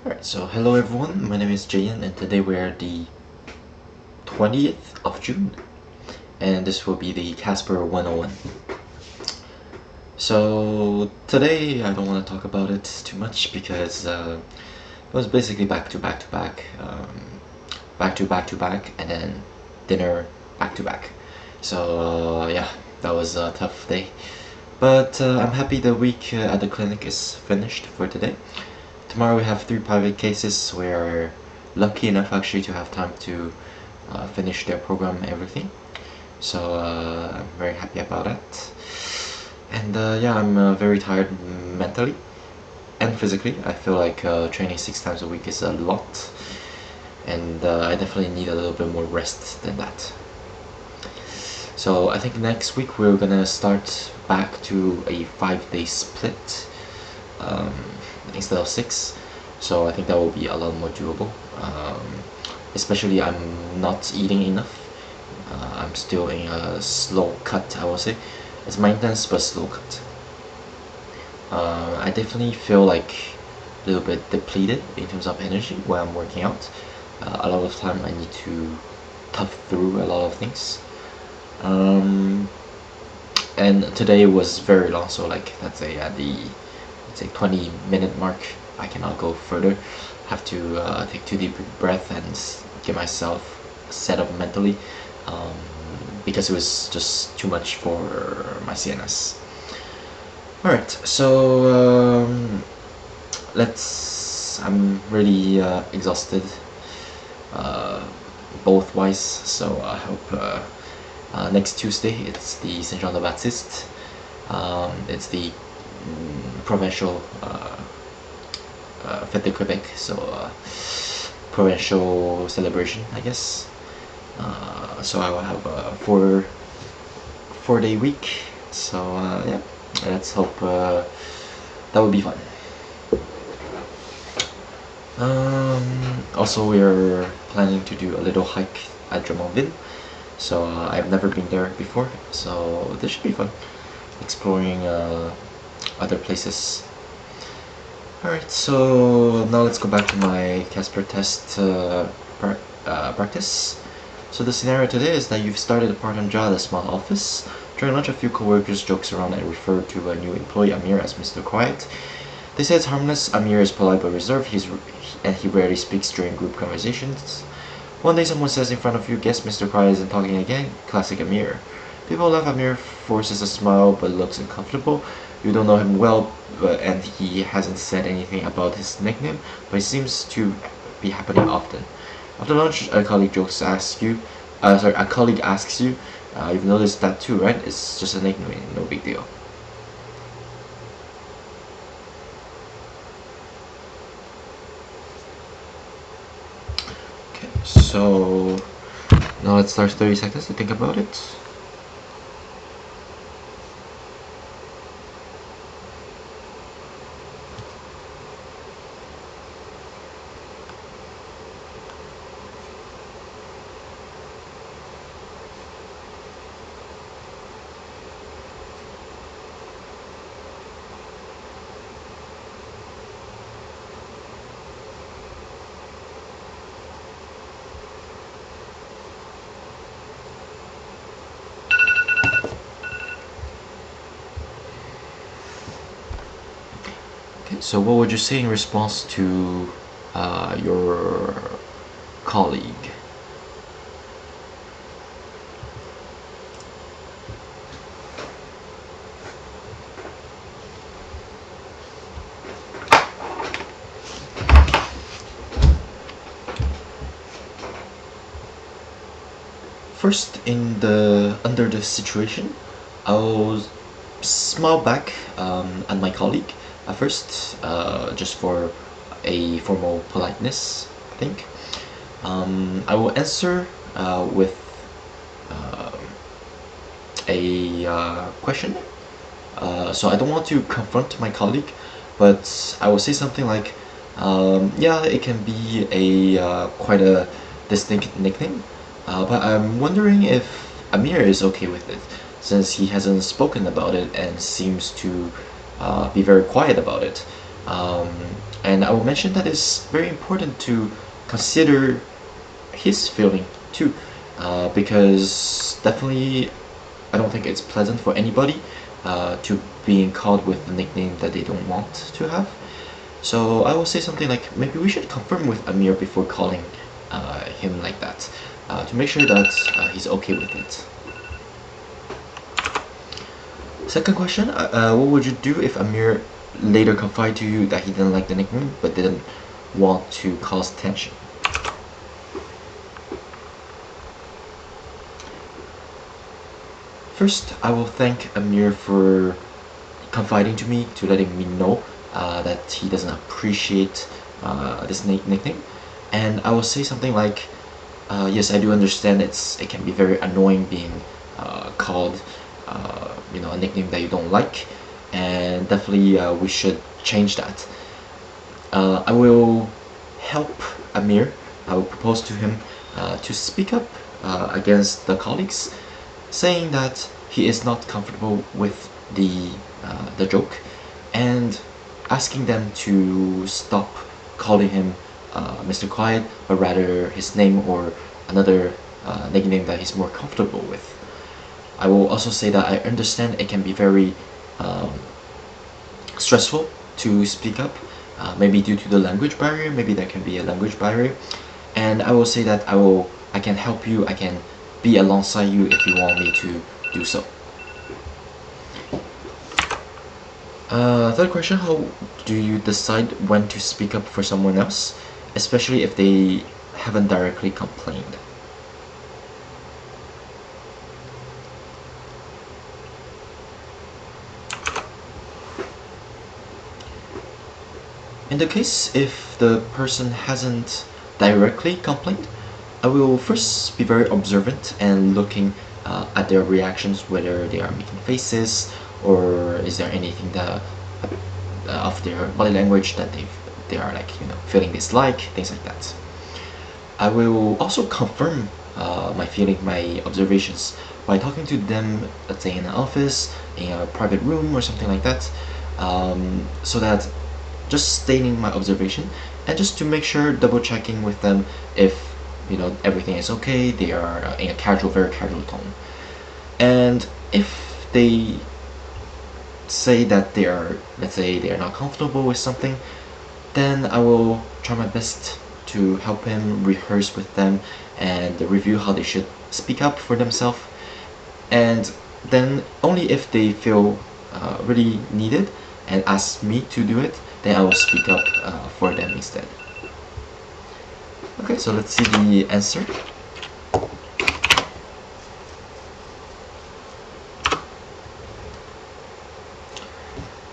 Alright, so hello everyone, my name is Jayan and today we're the 20th of June and this will be the Casper 101. So today I don't want to talk about it too much because it was basically back to back to back, back to back to back, and then dinner back to back. So yeah, that was a tough day. But I'm happy the week at the clinic is finished for today. Tomorrow we have 3 private cases. We're lucky enough actually to have time to finish their program and everything. So I'm very happy about that. And yeah, I'm very tired mentally and physically. I feel like training 6 times a week is a lot. And I definitely need a little bit more rest than that. So I think next week we're gonna start back to a 5-day split instead of 6. So I think that will be a lot more doable. Especially I'm not eating enough. I'm still in a slow cut, I will say. It's maintenance but slow cut. I definitely feel like a little bit depleted in terms of energy when I'm working out. A lot of time I need to tough through a lot of things. And today was very long, so like let's say at the 20-minute mark I cannot go further. Have to take 2 deep breaths and get myself set up mentally, because it was just too much for my CNS. Alright, so I'm really exhausted both wise, so I hope next Tuesday it's the Saint John the Baptist. It's the provincial Fête de Quebec, so provincial celebration, I guess. So I will have a 4-day week. So yeah, let's hope that will be fun. Also, we're planning to do a little hike at Drummondville. So I've never been there before, so this should be fun, exploring other places. Alright, so now let's go back to my Casper test practice. So the scenario today is that you've started a part-time job at a small office. During lunch, a few coworkers jokes around and refer to a new employee, Amir, as Mr. Quiet. They say it's harmless. Amir is polite but reserved, and he rarely speaks during group conversations. One day someone says in front of you, "Guess Mr. Quiet isn't talking again." Classic Amir. People laugh. Amir forces a smile but looks uncomfortable. You don't know him well, and he hasn't said anything about his nickname, but it seems to be happening often. After lunch, a colleague asks you, "You've noticed that too, right? It's just a nickname, no big deal." Okay, so now let's start 30 seconds to think about it. Okay, so what would you say in response to your colleague? First, under the situation, I'll smile back at my colleague at first, just for a formal politeness, I think. I will answer with a question. So I don't want to confront my colleague, but I will say something like, yeah, it can be a quite a distinct nickname, but I'm wondering if Amir is okay with it, since he hasn't spoken about it and seems to be very quiet about it. And I will mention that it's very important to consider his feeling too, because definitely I don't think it's pleasant for anybody to being called with a nickname that they don't want to have. So I will say something like, maybe we should confirm with Amir before calling him like that, to make sure that he's okay with it. Second question, what would you do if Amir later confided to you that he didn't like the nickname but didn't want to cause tension? First, I will thank Amir for confiding to me, to letting me know that he doesn't appreciate this nickname. And I will say something like, yes, I do understand it can be very annoying being called a nickname that you don't like, and definitely we should change that. I will help Amir. I will propose to him to speak up against the colleagues, saying that he is not comfortable with the joke, and asking them to stop calling him Mr. Quiet, but rather his name or another nickname that he's more comfortable with. I will also say that I understand it can be very stressful to speak up, maybe due to the language barrier. Maybe there can be a language barrier, and I will say that I can help you. I can be alongside you if you want me to do so. Third question, how do you decide when to speak up for someone else, especially if they haven't directly complained? In the case if the person hasn't directly complained, I will first be very observant and looking at their reactions, whether they are making faces or is there anything that of their body language that they are like feeling dislike, things like that. I will also confirm my observations by talking to them, let's say in an office, in a private room or something like that, so that just stating my observation and just to make sure, double checking with them if everything is okay, they are in a very casual tone. And if they say that let's say they are not comfortable with something, then I will try my best to help him rehearse with them and review how they should speak up for themselves. And then only if they feel really needed and ask me to do it, then I will speak up for them instead. Okay, so let's see the answer.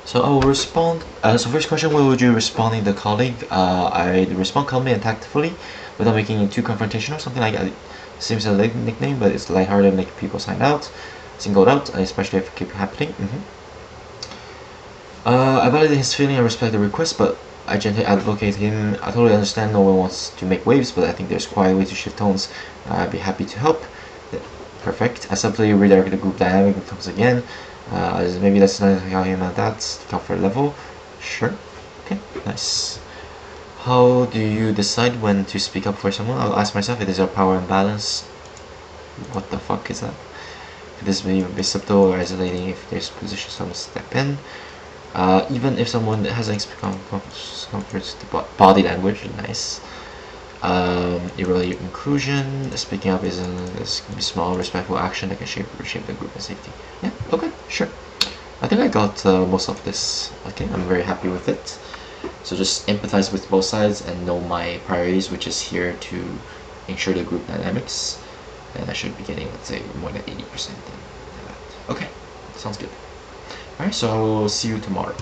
So I will respond. So first question, what would you respond in the colleague? I respond calmly and tactfully without making it too confrontational. Something like it seems a nickname, but it's lighthearted, make people singled out, especially if it keeps happening. I validate his feeling and respect the request, but I gently advocate him. I totally understand no one wants to make waves, but I think there's quiet way to shift tones. I'd be happy to help. Perfect. I simply redirect the group dynamic in tones again. Maybe that's not how him at that comfort level. Sure. Okay, nice. How do you decide when to speak up for someone? I'll ask myself if there's a power imbalance. What the fuck is that? If this may be subtle or isolating, if there's position someone step in. Even if someone has an comfort body language, nice. Evaluate inclusion. Speaking up this can be small, respectful action that can reshape the group and safety. Yeah, okay, sure. I think I got most of this. Okay, I'm very happy with it. So just empathize with both sides and know my priorities, which is here to ensure the group dynamics. And I should be getting, let's say, more than 80% than that. Okay, sounds good. Alright, so I will see you tomorrow.